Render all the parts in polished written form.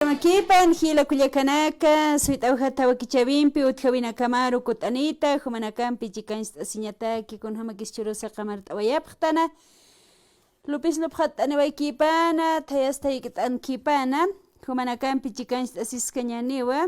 Makipan hila kullakanaka suitawja tawakichabinpi utjawina kamaru kutanita humanakampi chikansta asiñataki kunhama kischurusa kamar tawayapqtana Lupis lupjatani waykipana thayasta yikit'an kipana humanakampi chikansta asiskañaniwa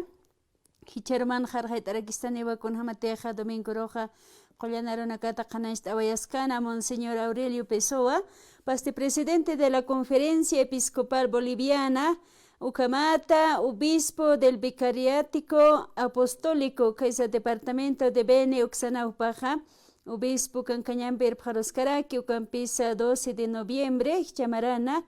hicharuman jarjayt'arakistaniwa kunhama teja Domingo Roja Qollanaronakata qanashta awayaskana Monseñor Aurelio Pessoa pasti presidente de la Conferencia Episcopal Boliviana Ucamata, obispo del Vicariático Apostólico, Kaisa Departamento de Beni, Uxanaupaja, obispo Cancañamber Paroscaraki, Ucampisa 12 de noviembre, Chamarana,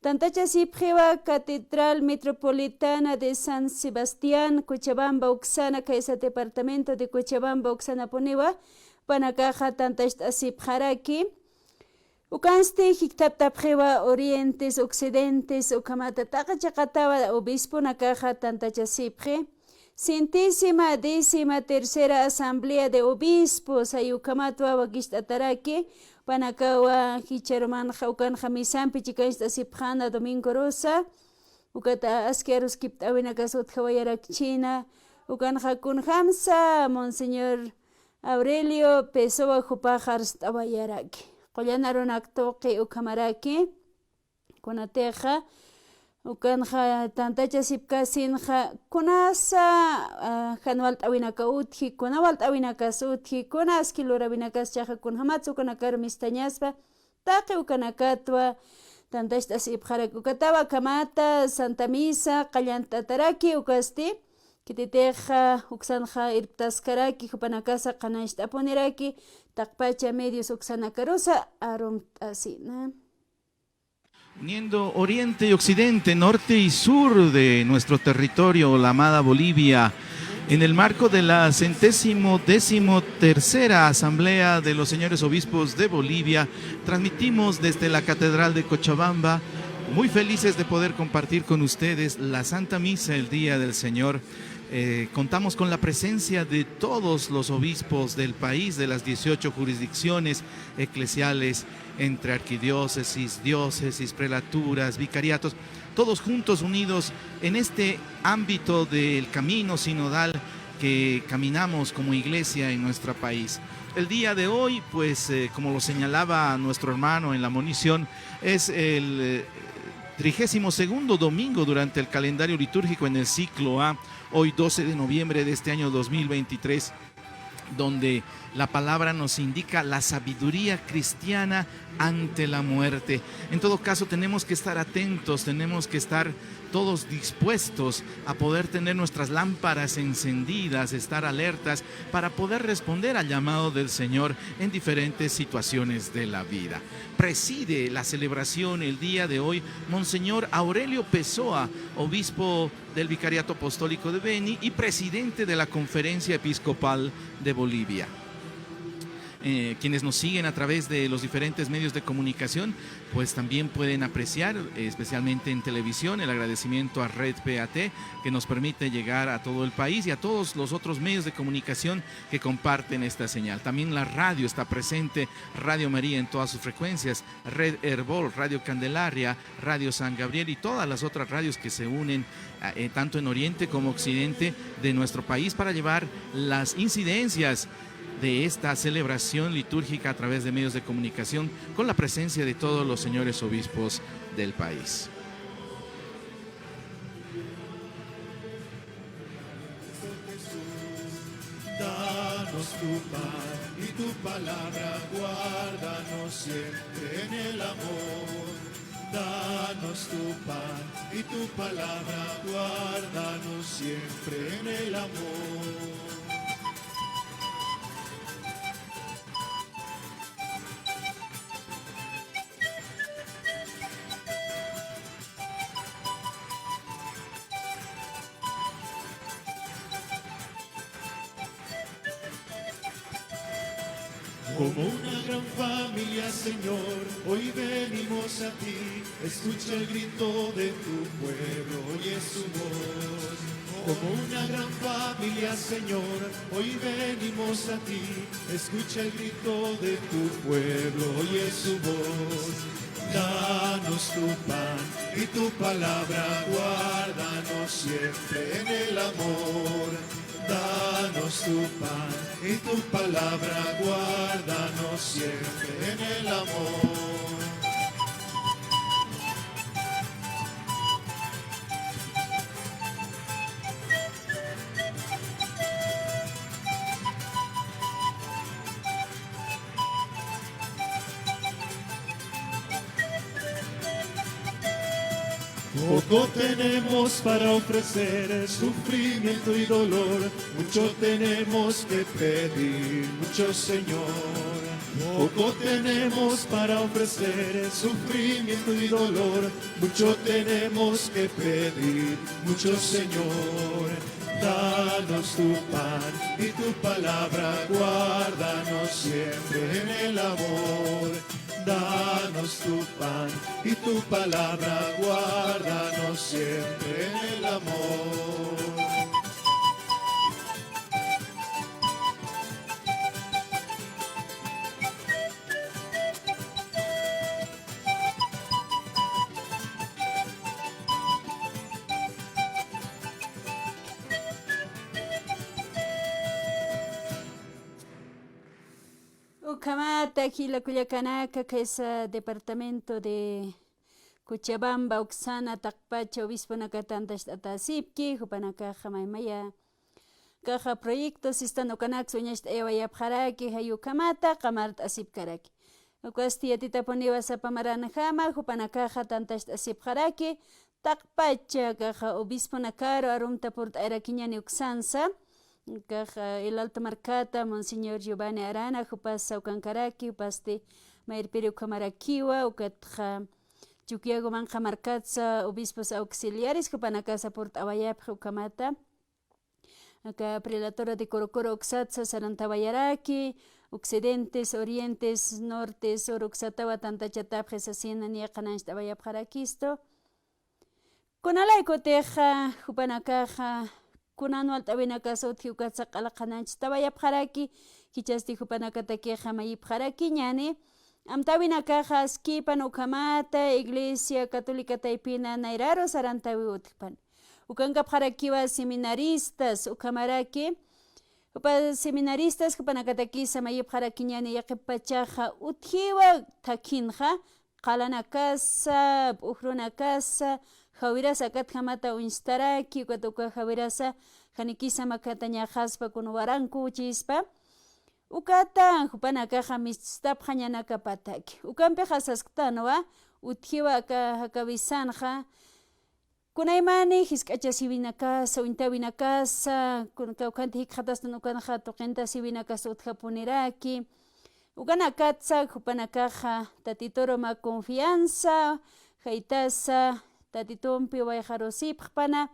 Tantachasipjewa, Catedral Metropolitana de San Sebastián, Cochabamba, Uxana, Kaisa Departamento de Cochabamba, Uxana Ponewa, Panacaja, Tantachasipjaraki, Ukanste hiktaptapjewa orientes, occidentes, ukamata takachakatawa obispo nakaja tantachasipje. Centésima décima tercera asamblea de obispos ayukamatwa wakishtataraki. Panakawa hicharuman ukan jamisampi chikashtasipjana Domingo Rosa. Ukata askeros kiptawinakasut jawayarakchina. Ukan jakun hamsa Monseñor Aurelio Pessoa jupajars tawayaraki. Qollanaronak toqi ukamaraki kunateja ukanja tantachasipkasinja kunasa janwal t'awinaka utji kunawal t'awinakas utji kunas kilurabinakas chaja kunhamatsu kunakar mistañaspa taqi ukanakatwa tantachtasipjaraki ukatawa kamata Santa Misa qallantataraki ukasti kititeja uksanja irptaskaraki hupanakasa qanashta apuniraki takpacha medios uxanakarosa arum asina. Uniendo oriente y occidente, norte y sur de nuestro territorio, la amada Bolivia, en el marco de la 113ª Asamblea de los Señores Obispos de Bolivia, transmitimos desde la Catedral de Cochabamba, muy felices de poder compartir con ustedes la Santa Misa el Día del Señor. Contamos con la presencia de todos los obispos del país, de las 18 jurisdicciones eclesiales, entre arquidiócesis, diócesis, prelaturas, vicariatos, todos juntos unidos en este ámbito del camino sinodal que caminamos como iglesia en nuestro país. El día de hoy, pues, como lo señalaba nuestro hermano en la monición, es el 32º domingo durante el calendario litúrgico en el ciclo A, hoy 12 de noviembre de este año 2023, donde la palabra nos indica la sabiduría cristiana ante la muerte. En todo caso, tenemos que estar atentos, tenemos que estar todos dispuestos a poder tener nuestras lámparas encendidas, estar alertas para poder responder al llamado del Señor en diferentes situaciones de la vida. Preside la celebración el día de hoy Monseñor Aurelio Pessoa, obispo del Vicariato Apostólico de Beni y presidente de la Conferencia Episcopal de Bolivia. Quienes nos siguen a través de los diferentes medios de comunicación, pues también pueden apreciar, especialmente en televisión, el agradecimiento a Red PAT, que nos permite llegar a todo el país y a todos los otros medios de comunicación que comparten esta señal. También la radio está presente, Radio María en todas sus frecuencias, Red Herbol, Radio Candelaria, Radio San Gabriel y todas las otras radios que se unen tanto en Oriente como Occidente de nuestro país para llevar las incidencias de esta celebración litúrgica a través de medios de comunicación con la presencia de todos los señores obispos del país. Danos tu pan y tu palabra, guárdanos siempre en el amor. Danos tu pan y tu palabra, guárdanos siempre en el amor. Como una gran familia, Señor, hoy venimos a ti. Escucha el grito de tu pueblo, oye su voz. Como una gran familia, Señor, hoy venimos a ti. Escucha el grito de tu pueblo, oye su voz. Danos tu pan y tu palabra, guárdanos siempre en el amor. Danos tu pan y tu palabra, guárdanos siempre en el amor. Poco tenemos para ofrecer, sufrimiento y dolor, mucho tenemos que pedir, mucho Señor. Poco tenemos para ofrecer, sufrimiento y dolor, mucho tenemos que pedir, mucho Señor. Danos tu pan y tu palabra, guárdanos siempre en el amor. Danos tu pan y tu palabra, guárdanos siempre en el amor. Ukamata Gila Culiacanaca, que es departamento de Cochabamba, Oxana, Tacpacha, Obispo Nakatanta, Atasipki, Jupanaka, Jamaimaya, Caja Proyectos, están Ocanax, Uñast Ewaya Paraki, Hayukamata, Kamart Asipkaraki. Ocastia Tita Poniva Sapamarana Jama, Jupanaka, Tantas Asipkaraki, Tacpacha, Caja Obispo Nakaro, Arumta Port Araquiñani Uxansa. El Alto Marcata, Monseñor Giovanni Arana, Jupas Saucancaraki, Upaste Mairperio Camaraquiwa, Ucatja Chuquiago Manja Marcatza, Obispos Auxiliares, Jupanacasa Port Abayap, Jucamata, acá Prelatora de Corocoro, Oxatza, Sarantabayaraki, Occidentes, Orientes, Nortes, Oroxatawa, Tantachatap, Jesasina, Niacanans, Abayap Jaraquisto, Conalaico Teja, Jupanacaja, Kunano altabina so tiukatsa alakanach tabaya paraki kichasti hupanakata keja mayi paraki ñani amtabina caja skipan ukamata iglesia católica taipina nairaro sarantawi utpan ukanga parakiwa seminaristas ukamaraki upa seminaristas hupanakataki samayi paraki ñani yaqipachaja uthiwa takinja qalana casa uhruna casa Javirasa kat jamata unstaraki ukatuka javirasa janikisa makata ñajaspa kunuwaranku chispa ukata hupana kaja mistap jañanaka pataki ukampe jasasktanoa uthiwa hakavisanja kunaymani hisk'acha sibina casa uintawina casa kawkanti hikjatasta ukanaja toqenta sibina casa utjapuniraki ukana katsa hupana kaja tatitoro ma confianza jaitasa Tatitompi wayjarosipjpana,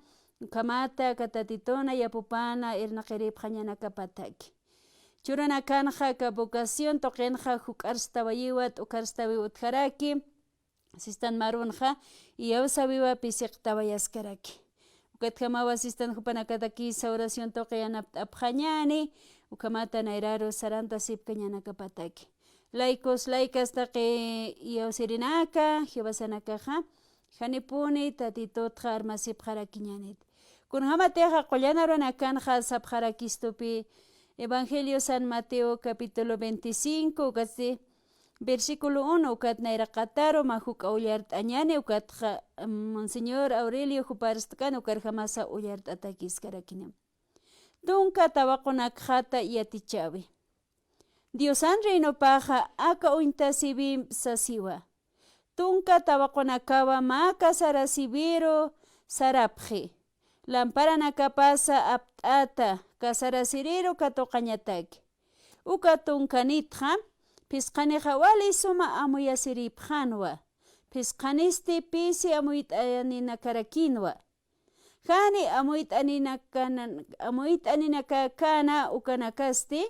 kamata katatitona yapupana irnaqiripjañana kapataki. Churana kanja ka vocación toqenja jukarstawayiwat ukarstawi utjaraki, sistan marunja y awsawiwa pisiqtawayaskaraki. Ukatjamawa sistan jupanakataki sa oración toqeana apjañani, ukamata nairaro saranta sipkañana kapataki. Laicos, laicas taqe yawsirinaka, jibasanakaja, Janipuni tatitotja armasipjarakiñanit. Kun hamateja qollanaron kanja sapjarakistupi Evangelio San Mateo capítulo 25 ukatsi versículo 1 ukat nairaqataro majuk aulart añani ukatja Monseñor Aurelio Juparstkan ukarjamasa ullart atakiskarakinam. Dunka tawakunakjata yatichawi. Diosan reino paja aka uintasibim sasiwa. Tunka tawakunakawa maka sarasibiro sarapje. Lampara nakapasa aptata kasarasiriro katoqañataki. Uka tunkanitja pisqaneja wali suma amuyasiripjanwa. Pisqanisti pisi amuytaninakarakinwa. Jani amuytaninakakana ukanakasti.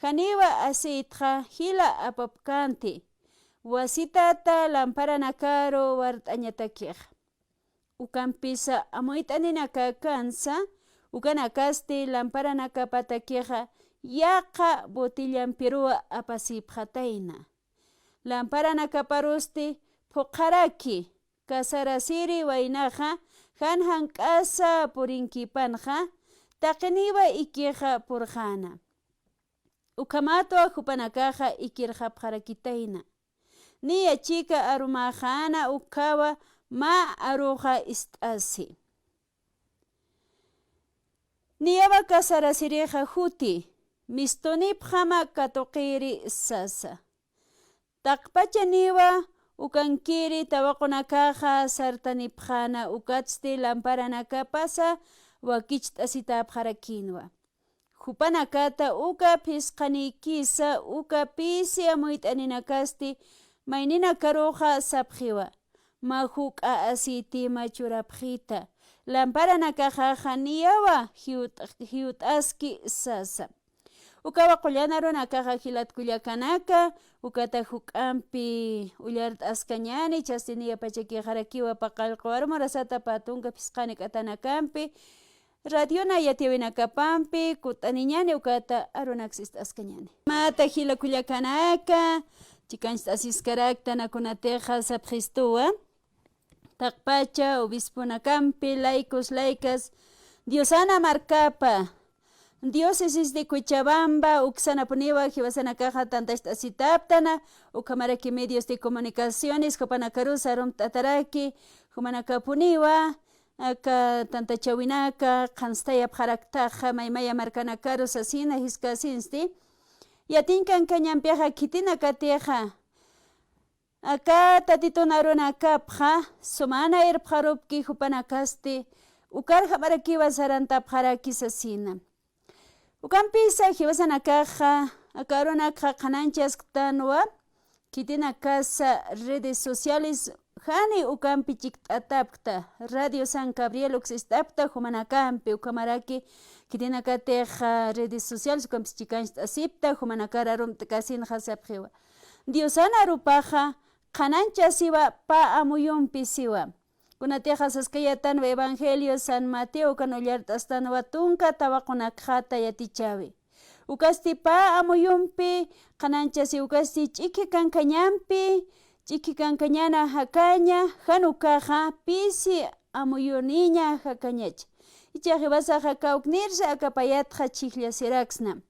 Janiwa asitja hila apapkanti. Wasitata lampara nakaro wartañatakij. Ukampisa amuytaninakakansa ukanakasti lampara nakapatakiqa yaqa botillan pirua apasipjataina. Lampara nakaparusti huqaraki kasarasiri waynaqa han k'asa purinkipanqa taqiniwa ikiqa purqana ukamatua hupanakaqa ikirqapqarakitayna niya chika arumaqana ukawa ma aruqa ist'asi niyawa kasarasiriqa huti mistunipqama katuqiri sasa taqpacha niwa ukankiri tawakunakaqa sartanipqana ukachti lamparanakapasa wakichta asitapqarakinwa hupanakata uka pisqanikisa uka pisi amuyt'aninakasti maynina karuqa sapqiwa ma huk'a asitima churapqita lamparanakaqa niyawa hiut'aski sasa ukawa qullana runakaqa hilatkullakanaka ukata huk'anpi ullart'askañani chastiniya pachakijarakiwa paqalqa warmarasata patunka pisqani k'atanakanpi radiona yatiwinakapanpi kut'aniñani ukata arunaksista askañani mata hilakullakanaka chikanchis asiskaraqta nakunateqa sapqistuwa taqpacha obispunakampi laicos laicas Diosana markapa diócesis de Cochabamba uksanapuniwa hiwasanakaqa tantashta asitaptana ukamaraki medios de comunicaciones hupanakarusa rumtataraki humanakapuniwa aka tantachawinaka qanstayapqaraktaqa maymaya markanakaros asina hiskasinsti yatinkanka ñanpiqa kitina katiqa aka tatituna runakapqa sumana irpqarupki hupanakasti ukarqa marakiwa sarantapqarakis asina ukampisa hiwasanakaqa aka runaka qananchasktanuwa kitina kasa redes sociales hani ukampi chikt'atapta Radio San Gabriel uksistapta humanakampi ukamaraki kitina kateqa redes sociales ukampis chikanchta asipta humanakara rumta kasinqa sapqiwa Diosana rupaqa qanancha siwa pa amuyunpi siwa kunateqa saskayatanuwa Evangelio San Mateo kanullart'astanuwa tunka tawakunakaqta yatichawi ukasti pa amuyunpi qanancha si ukasti ch'iki kanka ñanpi ch'iki kanka ñana hakaña hanukaqa pisi amuyuniña hakañacha ichaqi basaqa kawknirsa akapayatqa chikllasirakna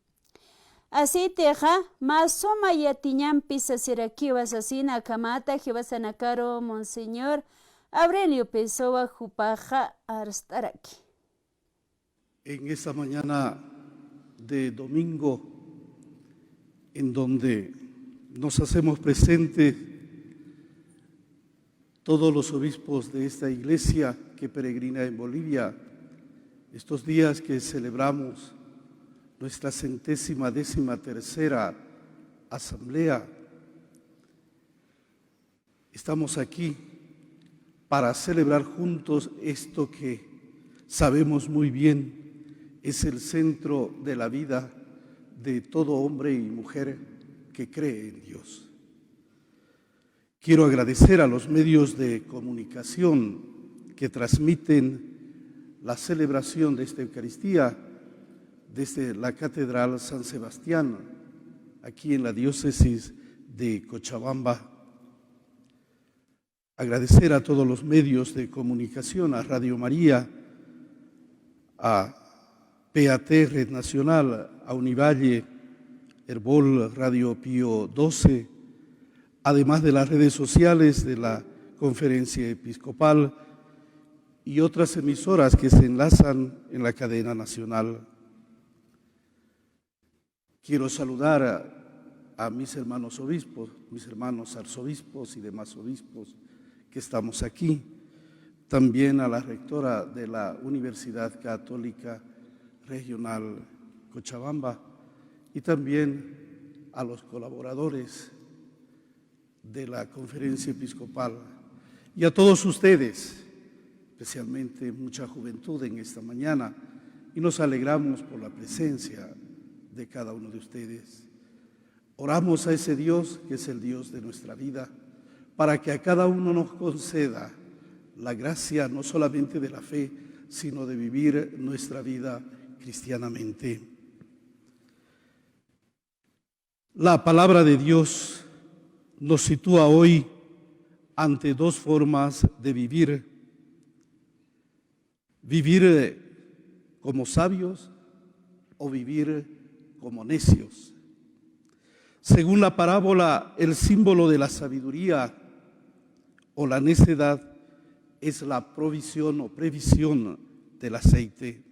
asitiqa masuma yatiñanpi sasirakiwa sasina kamata hiwasanakaro Monseñor Aurelio Pessoa Jupaja Arstaraki. En esta mañana de domingo, en donde nos hacemos presentes todos los obispos de esta iglesia que peregrina en Bolivia, estos días que celebramos nuestra 113ª asamblea, estamos aquí para celebrar juntos esto que sabemos muy bien es el centro de la vida de todo hombre y mujer que cree en Dios. Quiero agradecer a los medios de comunicación que transmiten la celebración de esta Eucaristía desde la Catedral San Sebastián, aquí en la diócesis de Cochabamba. Agradecer a todos los medios de comunicación, a Radio María, a PAT Red Nacional, a Univalle, Herbol, Radio Pío XII, además de las redes sociales de la Conferencia Episcopal y otras emisoras que se enlazan en la cadena nacional. Quiero saludar a mis hermanos obispos, mis hermanos arzobispos y demás obispos que estamos aquí, también a la rectora de la Universidad Católica Regional Cochabamba y también a los colaboradores de la Conferencia Episcopal y a todos ustedes, especialmente mucha juventud en esta mañana, y nos alegramos por la presencia de cada uno de ustedes. Oramos a ese Dios que es el Dios de nuestra vida, para que a cada uno nos conceda la gracia no solamente de la fe, sino de vivir nuestra vida cristianamente. La palabra de Dios nos sitúa hoy ante dos formas de vivir. Vivir como sabios o vivir como necios. Según la parábola, el símbolo de la sabiduría o la necedad es la provisión o previsión del aceite.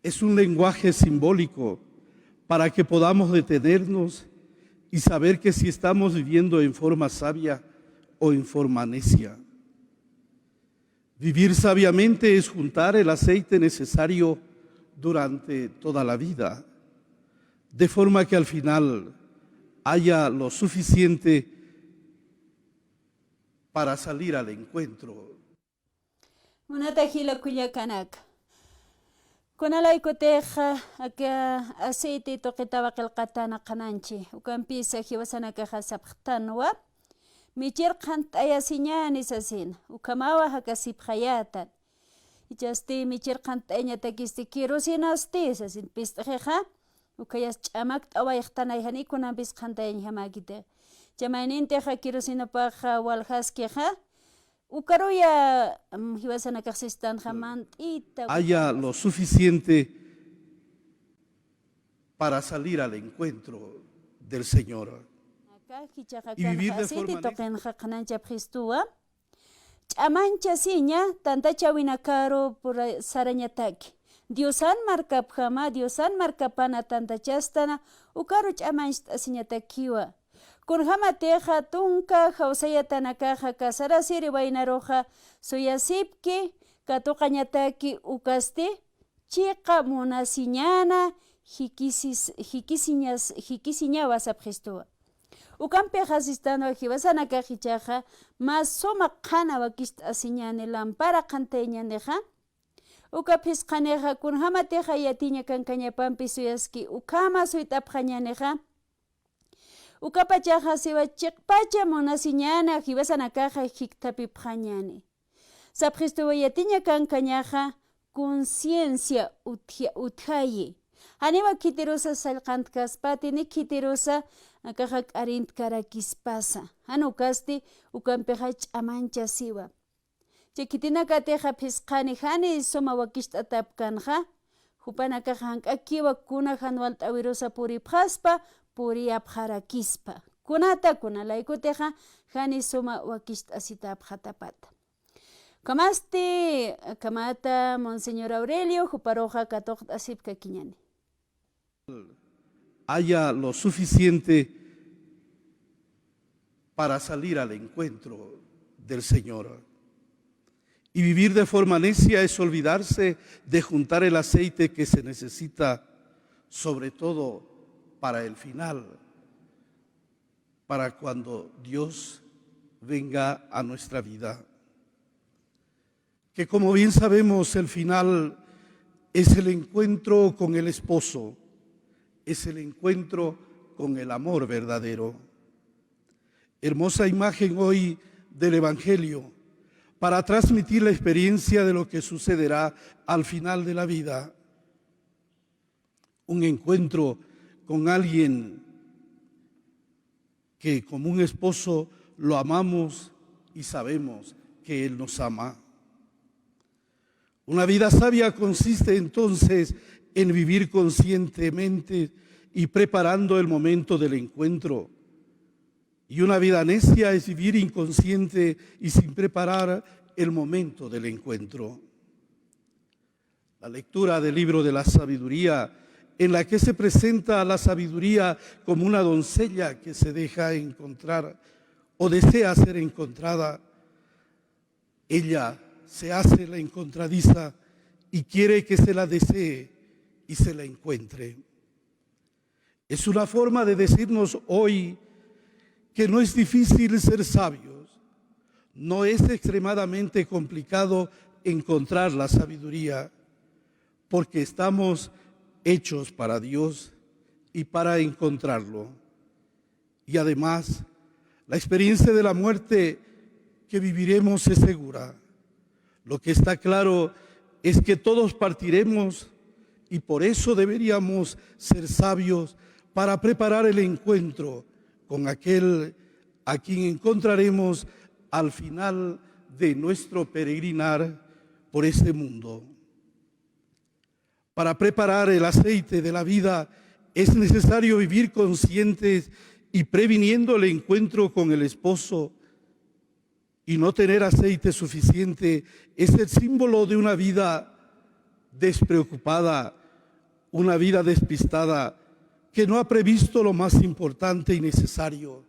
Es un lenguaje simbólico para que podamos detenernos y saber que si estamos viviendo en forma sabia o en forma necia. Vivir sabiamente es juntar el aceite necesario durante toda la vida, de forma que al final haya lo suficiente para salir al encuentro. Munatahila kuyakanak. Kunalay koteja aka aceite toqitawa qilqatana qananchi. Ukampisa hiwasana kaja sapqtanwa. Michir qant ayasiñani sasin. Ukamawa hakasipqayatan. Ichasti michir qant ayñatakisti kirusinasti sasin pistqeja. Ukayas ch'amak t'awayqtanayjani kunampis qant ayñhamakite. Chamayninteja kirusinapaqa walhaskeja. Ukaruya hiwasana kaxistanja mantita. Haya lo suficiente para salir al encuentro del Señor. Y vivir de forma Chamancha siña tantacha winakaro por sarañataki. Diosan markapjama, Diosan markapana tantachastana, ukaru chamanch asiñatakiwa. Kunjama teja tunka jausayatanakaja kasara siri wainaroja suyasipki katuqañataki ukaste chiqa munasiñana hikisiñawas apjistuwa. Ukampe jasistano hiwasana kajichaja mas soma qana wakist asiñane lampara qanteñaneja. Ukapis qaneja kunjama teja yatiña kankañapampi suyaski ukama suytapqañaneja. Ukapachaja siwa chiqpacha munasiñana hiwasanakaja hiktapipqañani. Sapjistuwa yatiña kankañaja conciencia uthayi. Haniwa kitirusa salqantkaspati ni kitirusa akaja k'arintkarakis hanukasti ukampeja ch'amancha siwa. Chikitinakateja pisqani hani suma wakisht'atapkanja. Hupanakaja hank'akiwa kuna hanwal t'awirusa puripqaspa puriyapqarakispa. Kunata kunalaykuteja hani suma wakisht'asitapqatapata. Kamasti kamata Monseñor Aurelio huparoja katuqt'asipka kiñani. Haya lo suficiente para salir al encuentro del Señor. Y vivir de forma necia es olvidarse de juntar el aceite que se necesita, sobre todo para el final, para cuando Dios venga a nuestra vida. Que como bien sabemos, el final es el encuentro con el esposo, es el encuentro con el amor verdadero. Hermosa imagen hoy del Evangelio para transmitir la experiencia de lo que sucederá al final de la vida. Un encuentro con alguien que como un esposo lo amamos y sabemos que Él nos ama. Una vida sabia consiste entonces en vivir conscientemente y preparando el momento del encuentro. Y una vida necia es vivir inconsciente y sin preparar el momento del encuentro. La lectura del libro de la sabiduría, en la que se presenta a la sabiduría como una doncella que se deja encontrar o desea ser encontrada, ella se hace la encontradiza y quiere que se la desee y se la encuentre. Es una forma de decirnos hoy que no es difícil ser sabios, no es extremadamente complicado encontrar la sabiduría, porque estamos hechos para Dios y para encontrarlo. Y además, la experiencia de la muerte que viviremos es segura. Lo que está claro es que todos partiremos y por eso deberíamos ser sabios para preparar el encuentro con aquel a quien encontraremos al final de nuestro peregrinar por este mundo. Para preparar el aceite de la vida es necesario vivir conscientes y previniendo el encuentro con el esposo, y no tener aceite suficiente es el símbolo de una vida despreocupada, una vida despistada, que no ha previsto lo más importante y necesario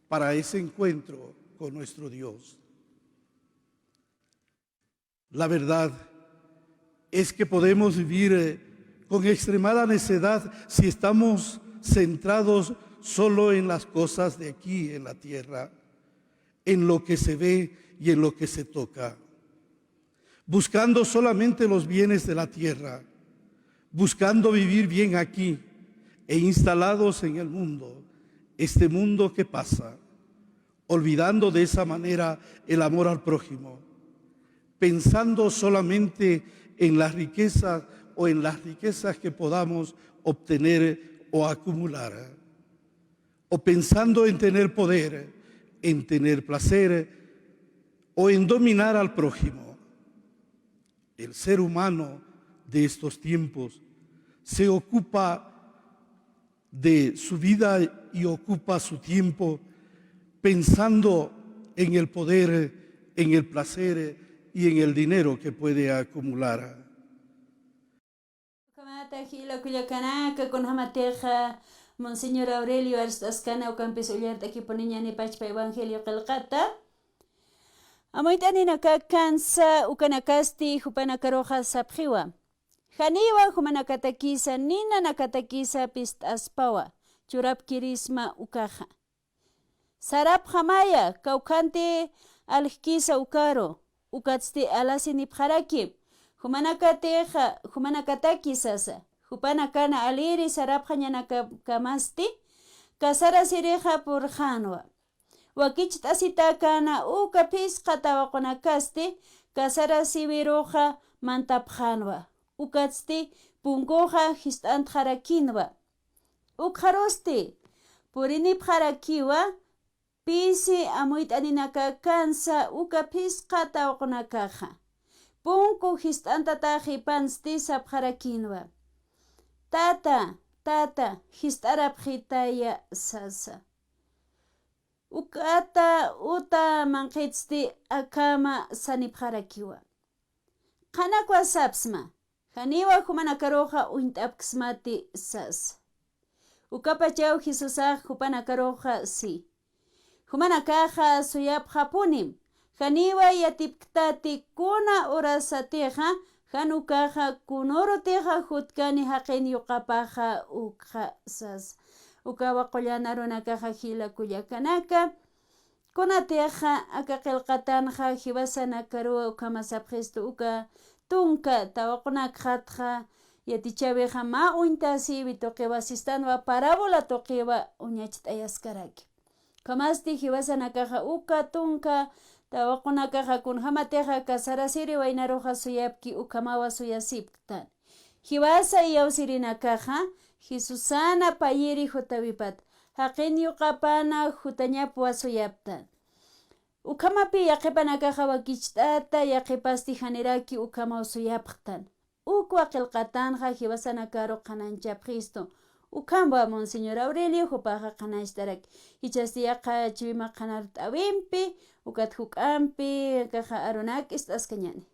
para ese encuentro con nuestro Dios. La verdad es que podemos vivir con extremada necedad si estamos centrados solo en las cosas de aquí, en la tierra, en lo que se ve y en lo que se toca, buscando solamente los bienes de la tierra, buscando vivir bien aquí e instalados en el mundo, este mundo que pasa, olvidando de esa manera el amor al prójimo, pensando solamente en las riquezas o en las riquezas que podamos obtener o acumular, o pensando en tener poder, en tener placer o en dominar al prójimo. El ser humano de estos tiempos se ocupa de su vida y ocupa su tiempo pensando en el poder, en el placer y en el dinero que puede acumular. Monseñor Aurelio Arstascana Ocampes Ollarta aquí poniñani pachpa Evangelio Calcata. Amoitanina kansa ukanakasti jupanakaroja sapjiwa. Janiwa humanakatakisa nina nakatakisa pist aspawa. Churap kirisma ukaja. Sarap jamaya kaukante alkisa ukaro. Ukatsti alasini pjarakip. Humanakatakisasa. Hupanakana aliri sarapjañana kamasti, kasara sireja por janwa. Wakich tasitakana uka pisqa tawakonakasti, kasara sibiroja mantapjanwa. Ukatsti punkoja histantjarakinwa. Ukharosti, purini pjarakiwa, pisi amuitaninaka kansa uka pisqa tawakonakaja. Punko histantataji pansti sapjarakinwa. Tata, histarap hitaya sasa. Ukata uta manqitsti akama sanipjarakiwa. Qanakwa sapsma, janiwa humanakaroja uintapksmati sasa. Ukapachau Jesusaj hupanakaroja si. Humanakaja suyapja punim, janiwa yatipktati kuna orasateja, Hanukaja kunoroteja jutkani haqen yuqapaja ukja sas. Ukawa qollanaronakaja hila kuyakanaka. Kunateja akaqilqatanja hibasanakaruwa ukamasapjesto uka tunka tawakunakjatja yatichabeja ma uintasibi toqewa sistanwa parábola toqewa uñachitayaskaraki. Kamasti hibasanakaja uka tunka tawakunakaja kunhamateja kasarasiri wainaroja suyapki ukamawa suyasiptan. Hibasa yawsirinakaja Jesusana payiri jutavipat. Haqin yuqapana jutañapua suyaptan. Ukamapi yaqipanakaja wakichtata yaqipasti haniraki ukamaw suyaptan. Ukwa qilqatanja hibasanakaro qananchapjisto. Ukamba Monseñor Aurelio hupaja qanashtarak. Hichastiyaqa chivima qanart awimpi, ukat hukampi, kaja aronak estas kañani.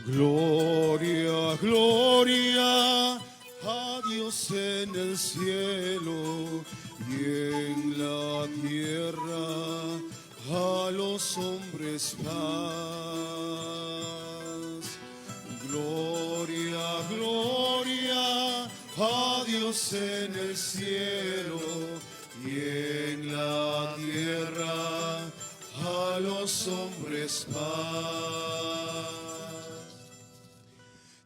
Gloria, gloria a Dios en el cielo y en la tierra a los hombres paz. Gloria, gloria a Dios en el cielo y en la tierra a los hombres paz.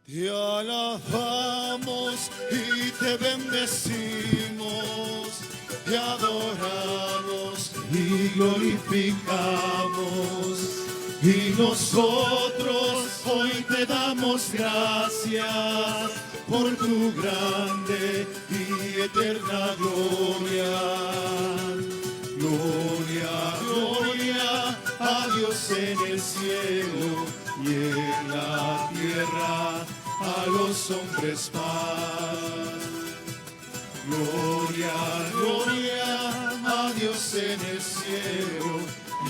Te alabamos y te bendecimos, te adoramos y glorificamos. Y nosotros hoy te damos gracias por tu grande y eterna gloria. Gloria, gloria a Dios en el cielo y en la tierra a los hombres paz. Gloria, gloria a Dios en el cielo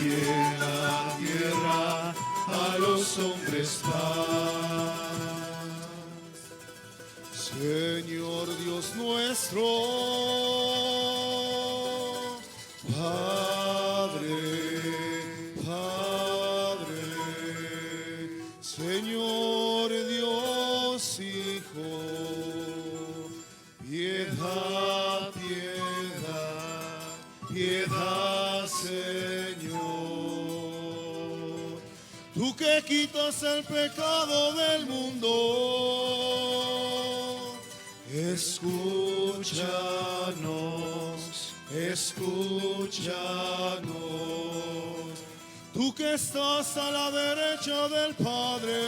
y en la tierra a los hombres paz. Señor Dios nuestro, Padre, Padre, Señor Dios Hijo, piedad, piedad, piedad, Señor. Tú que quitas el pecado del mundo, escúchanos, escúchanos. Tú que estás a la derecha del Padre,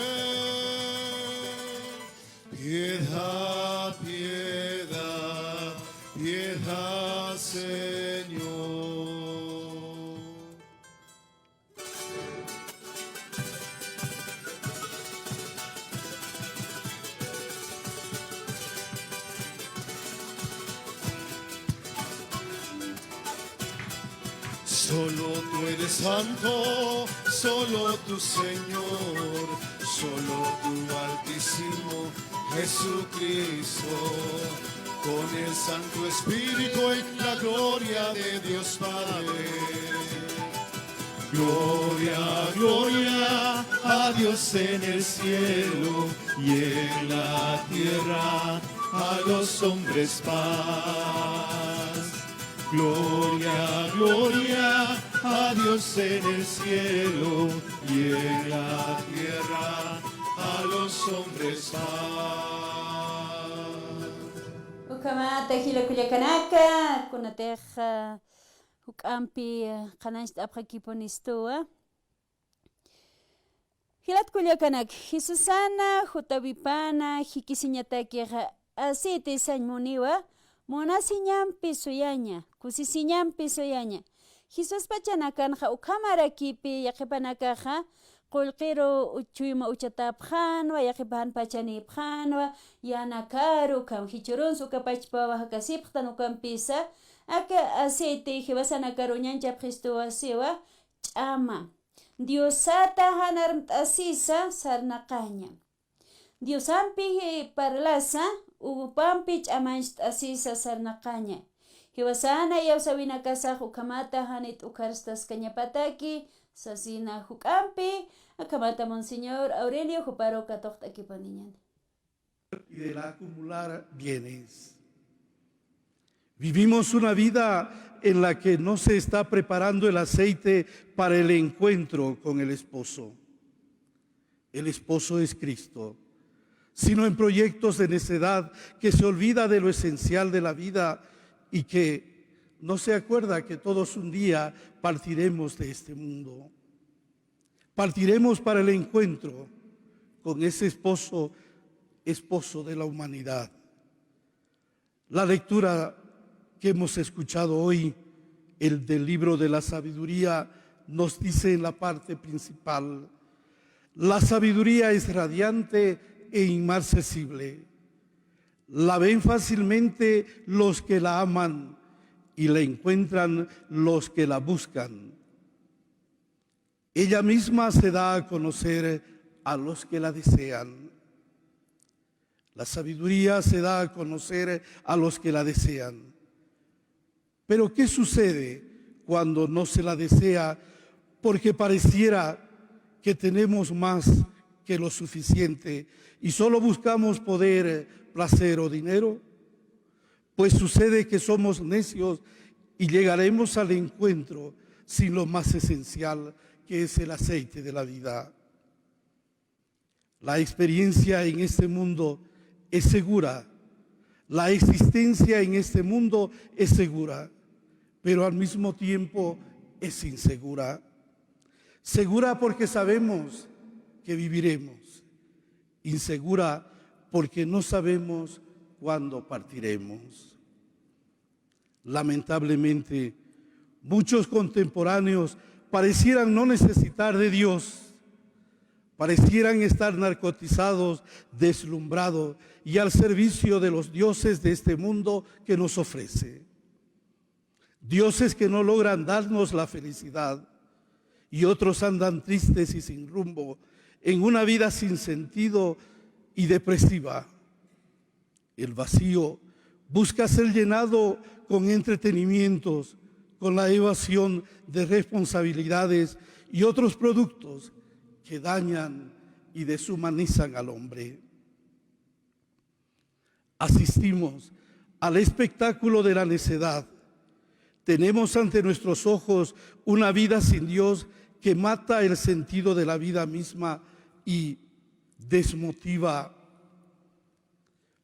piedad, piedad, piedad, Señor. Solo tú eres santo, solo tu Señor, solo tu Altísimo Jesucristo, con el Santo Espíritu en la gloria de Dios Padre. Gloria, gloria a Dios en el cielo y en la tierra a los hombres paz. Gloria, gloria a Dios en el cielo y en la tierra a los hombres paz. Ukamata hila kuyakanaka kunateja ukampi kanast aprakiponistoa. Hilat kulyakanak Jesusana jutavipana hikisiñataki aceite sañmuniwa. Mona siñampi suyaña, kusi siñampi suyaña. Jesus pachanakanja ukamara kipi yaqipanakaja, qulqiro uchuyma uchatapjanwa, yaqipan pachanipjanwa, yanakaru kam hichurunsu kapachpawa hakasipqtan ukampisa, aka aceite hibasanakaru ñanchapqistuwa siwa, ch'ama. Diosata hanarmt asisa sarnaqaña. Diosampi parlasa, upampi ch'amanchit asisa sarnaqaña. Hiwasana yawsawina kasaq ukamata hanit ukarstas kañapataki, sasina huk'ampi, akamata Monseñor Aurelio Juparo katoqt'akipaniñan. Y del acumular bienes. Vivimos una vida en la que no se está preparando el aceite para el encuentro con el esposo. El esposo es Cristo. Sino en proyectos de necedad que se olvida de lo esencial de la vida y que no se acuerda que todos un día partiremos de este mundo. Partiremos para el encuentro con ese esposo de la humanidad. La lectura que hemos escuchado hoy, el del libro de la sabiduría, nos dice en la parte principal: la sabiduría es radiante e inmarcesible. La ven fácilmente los que la aman y la encuentran los que la buscan. Ella misma se da a conocer a los que la desean. La sabiduría se da a conocer a los que la desean. Pero ¿qué sucede cuando no se la desea porque pareciera que tenemos más que lo suficiente y solo buscamos poder, placer o dinero? Pues sucede que somos necios y llegaremos al encuentro sin lo más esencial, que es el aceite de la vida. La experiencia en este mundo es segura, la existencia en este mundo es segura, pero al mismo tiempo es insegura. Segura porque sabemos que viviremos, insegura porque no sabemos cuándo partiremos. Lamentablemente, muchos contemporáneos parecieran no necesitar de Dios, parecieran estar narcotizados, deslumbrados y al servicio de los dioses de este mundo que nos ofrece. Dioses que no logran darnos la felicidad, y otros andan tristes y sin rumbo en una vida sin sentido y depresiva. El vacío busca ser llenado con entretenimientos, con la evasión de responsabilidades y otros productos que dañan y deshumanizan al hombre. Asistimos al espectáculo de la necedad. Tenemos ante nuestros ojos una vida sin Dios que mata el sentido de la vida misma y desmotiva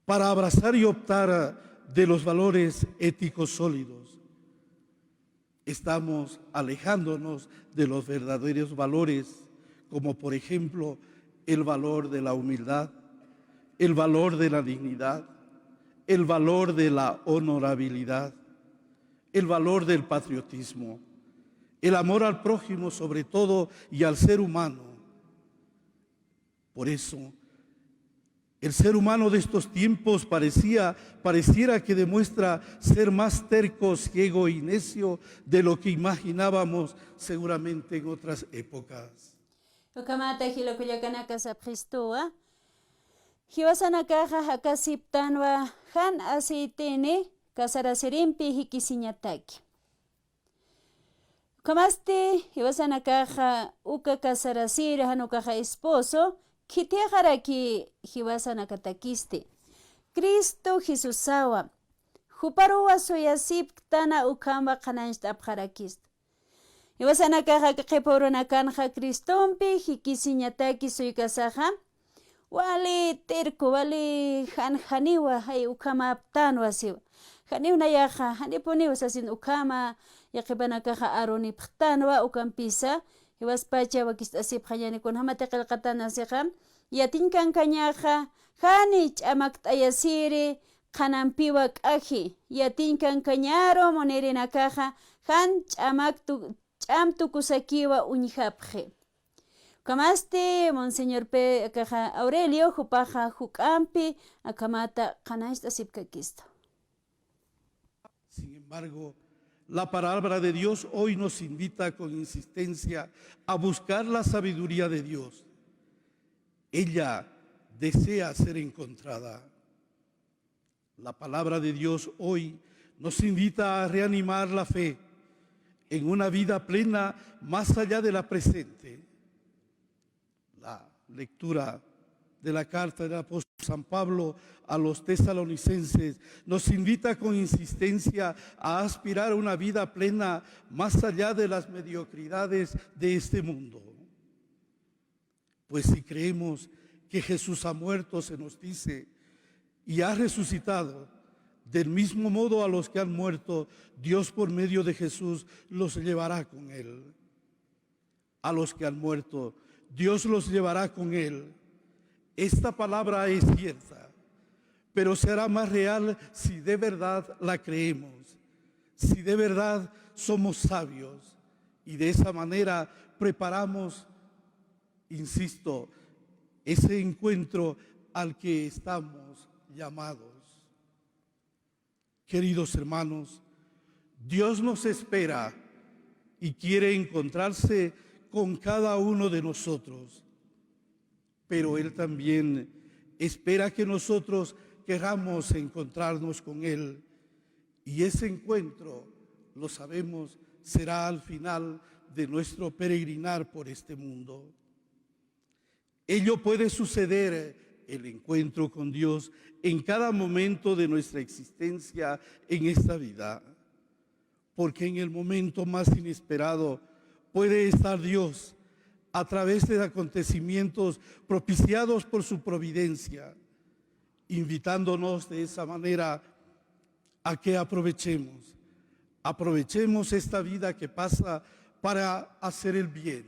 para abrazar y optar de los valores éticos sólidos. Estamos alejándonos de los verdaderos valores, como por ejemplo el valor de la humildad, el valor de la dignidad, el valor de la honorabilidad, el valor del patriotismo, el amor al prójimo sobre todo y al ser humano. Por eso, el ser humano de estos tiempos pareciera que demuestra ser más terco, ciego y necio de lo que imaginábamos seguramente en otras épocas. Ukamata hilokuyakanaka sapristoa. Hiwasanakaja hakasiptanwa han aceitene kasarasirimpi hikisiñataki. Kamaste hiwasanakaja uka kasarasiri hanukaja esposo kitiajaraki hiwasanakatakiste. Cristo Jesusawa huparuwa suyasiptana ukamba kananchtapjarakist. Hiwasanakaja kaqipurunakanja Cristompi hikisiñataki suykasaja wali terko wali hanjaniwa hay ukama aptanwa siwa. Haniuna yaja hanipuniwa sasin ukama yaqipanakaja aroni ptanwa ukampisa hiwaspacha wakistasip hayani kun hamateqel qatana siqa yatinkan kañaja hani ch'amakt'ayasiri qananpiwa k'aji yatinkan kañaro monerinakaja han ch'amtukusakiwa uñijapje. Kamaste Monseñor Caja Aurelio Jupaja Jucampi Akamata Kanashtasipkakisto. Sin embargo, la palabra de Dios hoy nos invita con insistencia a buscar la sabiduría de Dios. Ella desea ser encontrada. La palabra de Dios hoy nos invita a reanimar la fe en una vida plena más allá de la presente. La lectura de la carta del apóstol San Pablo a los tesalonicenses nos invita con insistencia a aspirar a una vida plena más allá de las mediocridades de este mundo. Pues si creemos que Jesús ha muerto, se nos dice, y ha resucitado, del mismo modo a los que han muerto, Dios por medio de Jesús los llevará con Él. A los que han muerto, Dios los llevará con Él. Esta palabra es cierta, pero será más real si de verdad la creemos, si de verdad somos sabios y de esa manera preparamos, insisto, ese encuentro al que estamos llamados. Queridos hermanos, Dios nos espera y quiere encontrarse con cada uno de nosotros, pero Él también espera que nosotros queramos encontrarnos con Él, y ese encuentro, lo sabemos, será al final de nuestro peregrinar por este mundo. Ello puede suceder, el encuentro con Dios, en cada momento de nuestra existencia en esta vida, porque en el momento más inesperado puede estar Dios a través de acontecimientos propiciados por su providencia, invitándonos de esa manera a que aprovechemos esta vida que pasa para hacer el bien,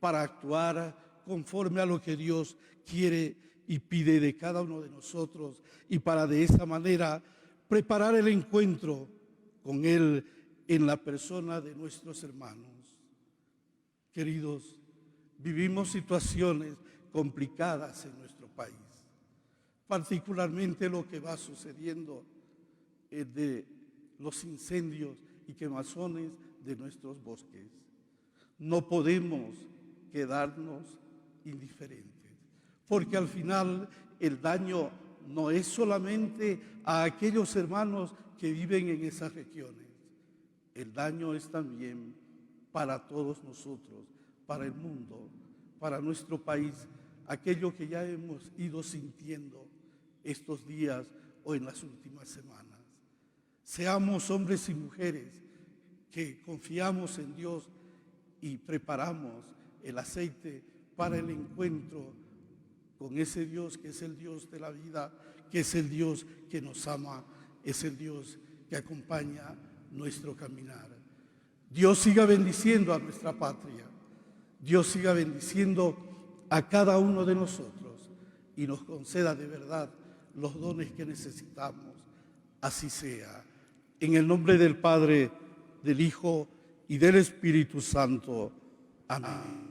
para actuar conforme a lo que Dios quiere y pide de cada uno de nosotros, y para de esa manera preparar el encuentro con Él en la persona de nuestros hermanos. Queridos, vivimos situaciones complicadas en nuestro país, particularmente lo que va sucediendo de los incendios y quemazones de nuestros bosques. No podemos quedarnos indiferentes, porque al final el daño no es solamente a aquellos hermanos que viven en esas regiones, el daño es también para todos nosotros, para el mundo, para nuestro país, aquello que ya hemos ido sintiendo estos días o en las últimas semanas. Seamos hombres y mujeres que confiamos en Dios y preparamos el aceite para el encuentro con ese Dios que es el Dios de la vida, que es el Dios que nos ama, es el Dios que acompaña nuestro caminar. Dios siga bendiciendo a nuestra patria, Dios siga bendiciendo a cada uno de nosotros y nos conceda de verdad los dones que necesitamos. Así sea. En el nombre del Padre, del Hijo y del Espíritu Santo. Amén.